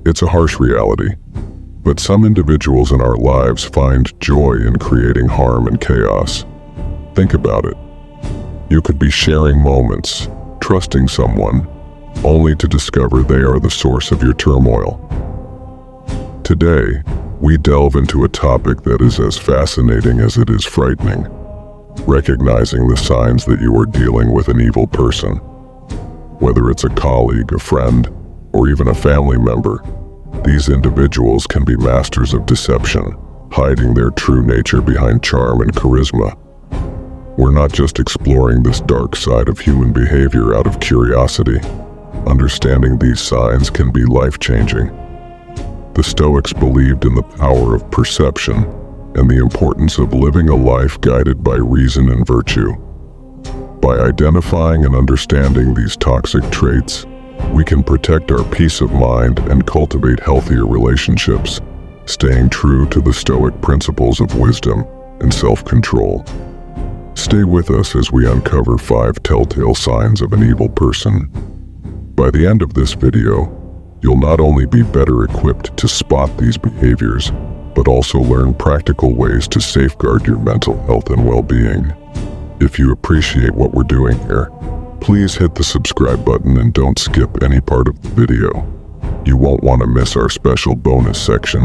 It's a harsh reality, but some individuals in our lives find joy in creating harm and chaos. Think about it. You could be sharing moments, trusting someone, only to discover they are the source of your turmoil. Today, we delve into a topic that is as fascinating as it is frightening, recognizing the signs that you are dealing with an evil person. Whether it's a colleague, a friend, or even a family member, these individuals can be masters of deception, hiding their true nature behind charm and charisma. We're not just exploring this dark side of human behavior out of curiosity. Understanding these signs can be life-changing. The Stoics believed in the power of perception and the importance of living a life guided by reason and virtue. By identifying and understanding these toxic traits, we can protect our peace of mind and cultivate healthier relationships, staying true to the Stoic principles of wisdom and self-control. Stay with us as we uncover 5 telltale signs of an evil person. By the end of this video, you'll not only be better equipped to spot these behaviors, but also learn practical ways to safeguard your mental health and well-being. If you appreciate what we're doing here, please hit the subscribe button and don't skip any part of the video. You won't want to miss our special bonus section,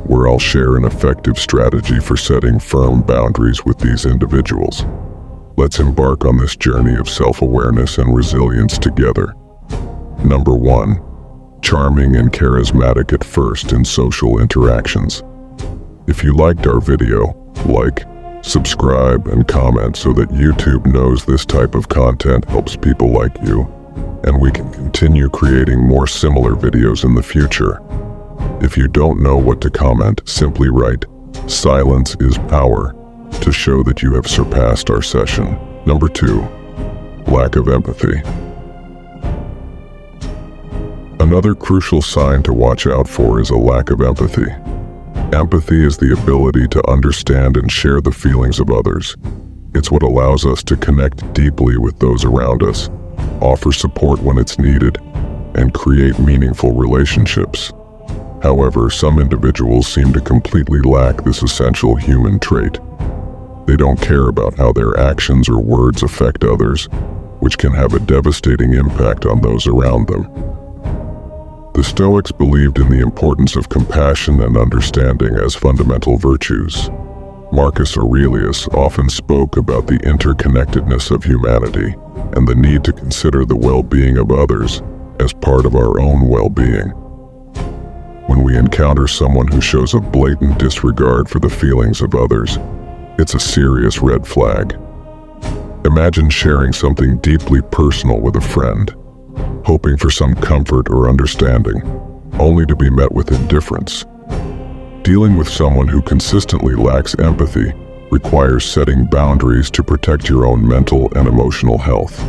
where I'll share an effective strategy for setting firm boundaries with these individuals. Let's embark on this journey of self-awareness and resilience together. Number 1. Charming and charismatic at first in social interactions. If you liked our video, like, subscribe, and comment so that YouTube knows this type of content helps people like you, and we can continue creating more similar videos in the future. If you don't know what to comment, simply write, "Silence is power," to show that you have surpassed our session. Number 2. Lack of empathy. Another crucial sign to watch out for is a lack of empathy. Empathy is the ability to understand and share the feelings of others. It's what allows us to connect deeply with those around us, offer support when it's needed, and create meaningful relationships. However, some individuals seem to completely lack this essential human trait. They don't care about how their actions or words affect others, which can have a devastating impact on those around them. The Stoics believed in the importance of compassion and understanding as fundamental virtues. Marcus Aurelius often spoke about the interconnectedness of humanity and the need to consider the well-being of others as part of our own well-being. When we encounter someone who shows a blatant disregard for the feelings of others, it's a serious red flag. Imagine sharing something deeply personal with a friend, hoping for some comfort or understanding, only to be met with indifference. Dealing with someone who consistently lacks empathy requires setting boundaries to protect your own mental and emotional health.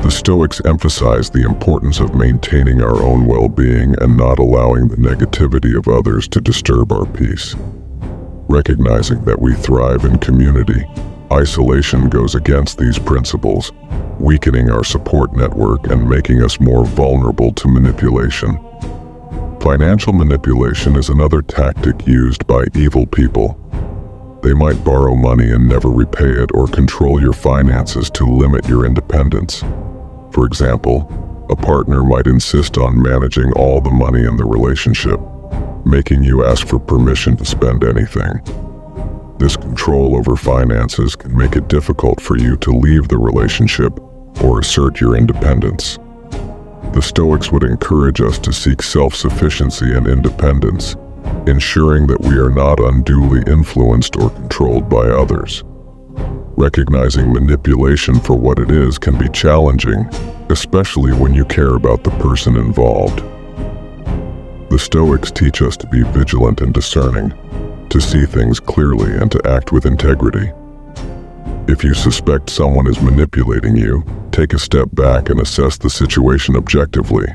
The Stoics emphasize the importance of maintaining our own well-being and not allowing the negativity of others to disturb our peace. Recognizing that we thrive in community, isolation goes against these principles, weakening our support network and making us more vulnerable to manipulation. Financial manipulation is another tactic used by evil people. They might borrow money and never repay it, or control your finances to limit your independence. For example, a partner might insist on managing all the money in the relationship, making you ask for permission to spend anything. This control over finances can make it difficult for you to leave the relationship or assert your independence. The Stoics would encourage us to seek self-sufficiency and independence, ensuring that we are not unduly influenced or controlled by others. Recognizing manipulation for what it is can be challenging, especially when you care about the person involved. The Stoics teach us to be vigilant and discerning, to see things clearly and to act with integrity. If you suspect someone is manipulating you, take a step back and assess the situation objectively.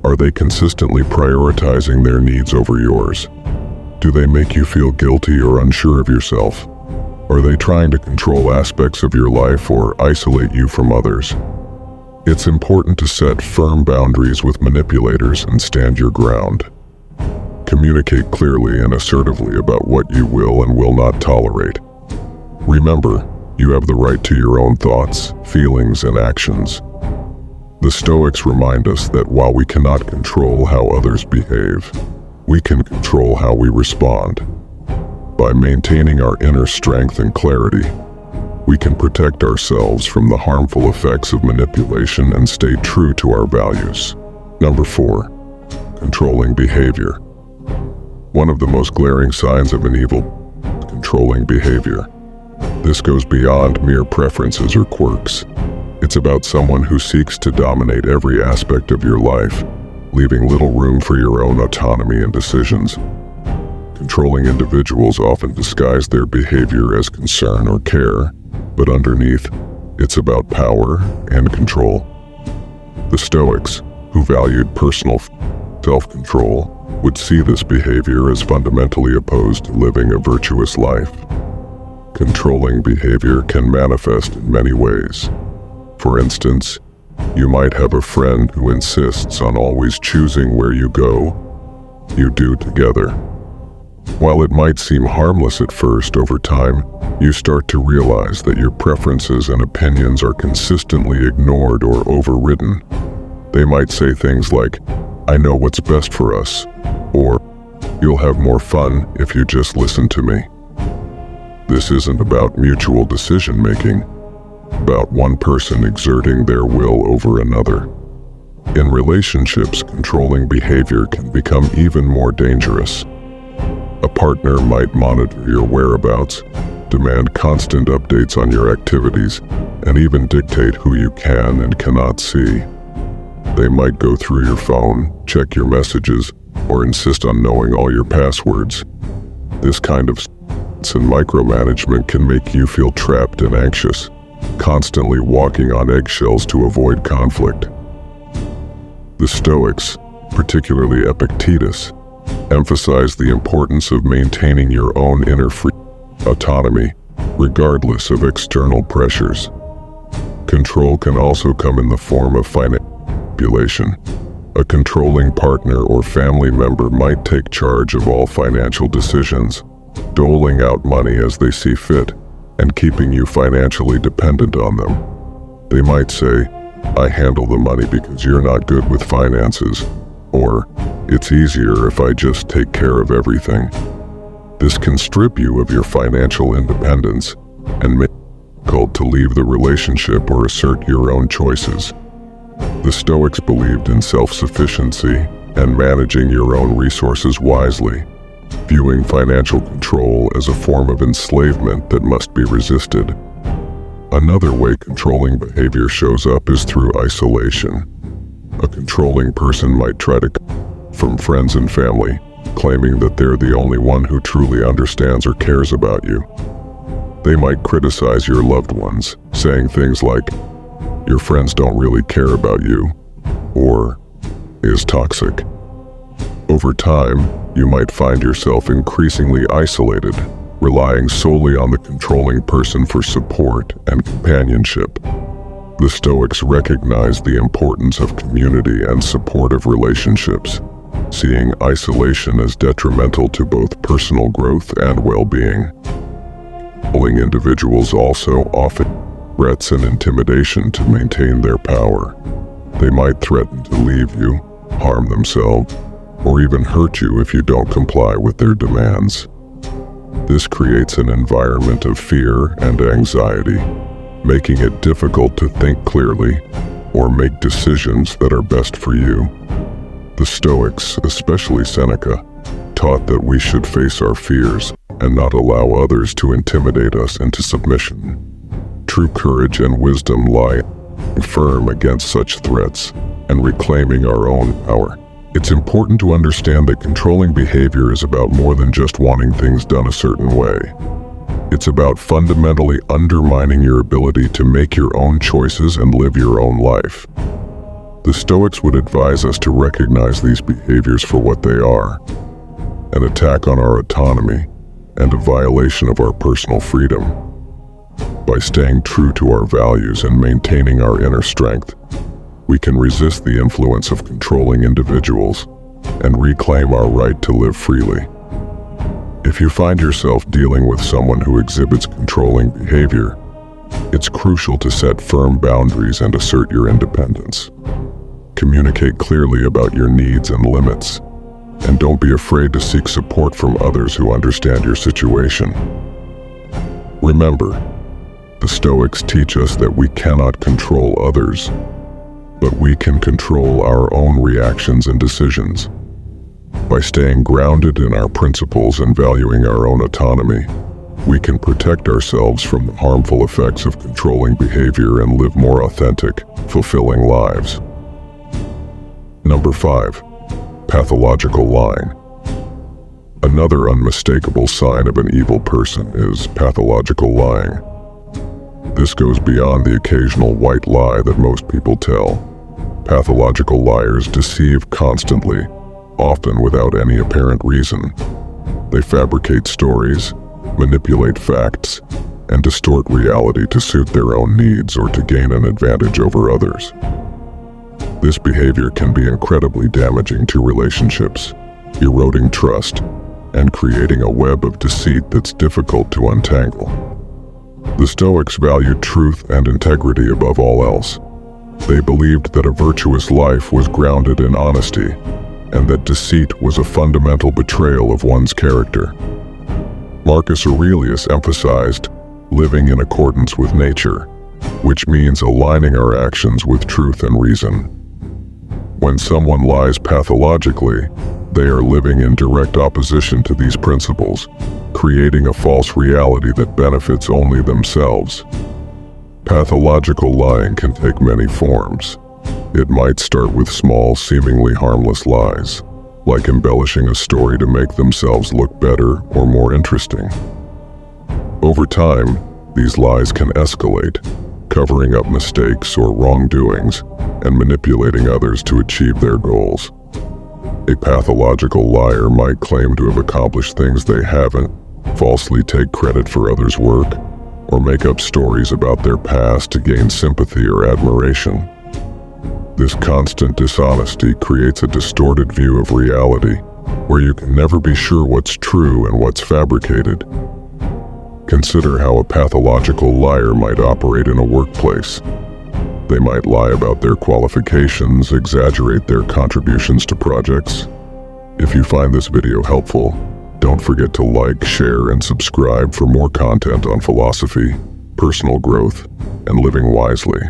Are they consistently prioritizing their needs over yours? Do they make you feel guilty or unsure of yourself? Are they trying to control aspects of your life or isolate you from others? It's important to set firm boundaries with manipulators and stand your ground. Communicate clearly and assertively about what you will and will not tolerate. Remember, you have the right to your own thoughts, feelings, and actions. The Stoics remind us that while we cannot control how others behave, we can control how we respond. By maintaining our inner strength and clarity, we can protect ourselves from the harmful effects of manipulation and stay true to our values. Number 4. Controlling behavior. One of the most glaring signs of an evil, controlling behavior. This goes beyond mere preferences or quirks. It's about someone who seeks to dominate every aspect of your life, leaving little room for your own autonomy and decisions. Controlling individuals often disguise their behavior as concern or care, but underneath, it's about power and control. The Stoics, who valued personal self-control, would see this behavior as fundamentally opposed to living a virtuous life. Controlling behavior can manifest in many ways. For instance, you might have a friend who insists on always choosing where you go, you do together. While it might seem harmless at first, over time, you start to realize that your preferences and opinions are consistently ignored or overridden. They might say things like, "I know what's best for us," or "You'll have more fun if you just listen to me." This isn't about mutual decision-making, about one person exerting their will over another. In relationships, controlling behavior can become even more dangerous. A partner might monitor your whereabouts, demand constant updates on your activities, and even dictate who you can and cannot see. They might go through your phone, check your messages, or insist on knowing all your passwords. This kind of and micromanagement can make you feel trapped and anxious, constantly walking on eggshells to avoid conflict. The Stoics, particularly Epictetus, emphasize the importance of maintaining your own inner autonomy, regardless of external pressures. Control can also come in the form of manipulation. A controlling partner or family member might take charge of all financial decisions, doling out money as they see fit, and keeping you financially dependent on them. They might say, "I handle the money because you're not good with finances," or "It's easier if I just take care of everything." This can strip you of your financial independence and make it difficult to leave the relationship or assert your own choices. The Stoics believed in self-sufficiency and managing your own resources wisely, viewing financial control as a form of enslavement that must be resisted. Another way controlling behavior shows up is through isolation. A controlling person might try to from friends and family, claiming that they're the only one who truly understands or cares about you. They might criticize your loved ones, saying things like, "Your friends don't really care about you," or "is toxic." Over time, you might find yourself increasingly isolated, relying solely on the controlling person for support and companionship. The Stoics recognized the importance of community and supportive relationships, seeing isolation as detrimental to both personal growth and well-being. Controlling individuals also often threats and intimidation to maintain their power. They might threaten to leave you, harm themselves, or even hurt you if you don't comply with their demands. This creates an environment of fear and anxiety, making it difficult to think clearly or make decisions that are best for you. The Stoics, especially Seneca, taught that we should face our fears and not allow others to intimidate us into submission. True courage and wisdom lie firm against such threats and reclaiming our own power. It's important to understand that controlling behavior is about more than just wanting things done a certain way. It's about fundamentally undermining your ability to make your own choices and live your own life. The Stoics would advise us to recognize these behaviors for what they are: an attack on our autonomy and a violation of our personal freedom. By staying true to our values and maintaining our inner strength, we can resist the influence of controlling individuals and reclaim our right to live freely. If you find yourself dealing with someone who exhibits controlling behavior, it's crucial to set firm boundaries and assert your independence. Communicate clearly about your needs and limits, and don't be afraid to seek support from others who understand your situation. Remember, the Stoics teach us that we cannot control others, but we can control our own reactions and decisions. By staying grounded in our principles and valuing our own autonomy, we can protect ourselves from the harmful effects of controlling behavior and live more authentic, fulfilling lives. Number 5. Pathological lying. Another unmistakable sign of an evil person is pathological lying. This goes beyond the occasional white lie that most people tell. Pathological liars deceive constantly, often without any apparent reason. They fabricate stories, manipulate facts, and distort reality to suit their own needs or to gain an advantage over others. This behavior can be incredibly damaging to relationships, eroding trust, and creating a web of deceit that's difficult to untangle. The Stoics valued truth and integrity above all else. They believed that a virtuous life was grounded in honesty, and that deceit was a fundamental betrayal of one's character. Marcus Aurelius emphasized living in accordance with nature, which means aligning our actions with truth and reason. When someone lies pathologically, they are living in direct opposition to these principles, creating a false reality that benefits only themselves. Pathological lying can take many forms. It might start with small, seemingly harmless lies, like embellishing a story to make themselves look better or more interesting. Over time, these lies can escalate, covering up mistakes or wrongdoings and manipulating others to achieve their goals. A pathological liar might claim to have accomplished things they haven't, falsely take credit for others' work, or make up stories about their past to gain sympathy or admiration. This constant dishonesty creates a distorted view of reality, where you can never be sure what's true and what's fabricated. Consider how a pathological liar might operate in a workplace. They might lie about their qualifications, exaggerate their contributions to projects. If you find this video helpful, don't forget to like, share, and subscribe for more content on philosophy, personal growth, and living wisely.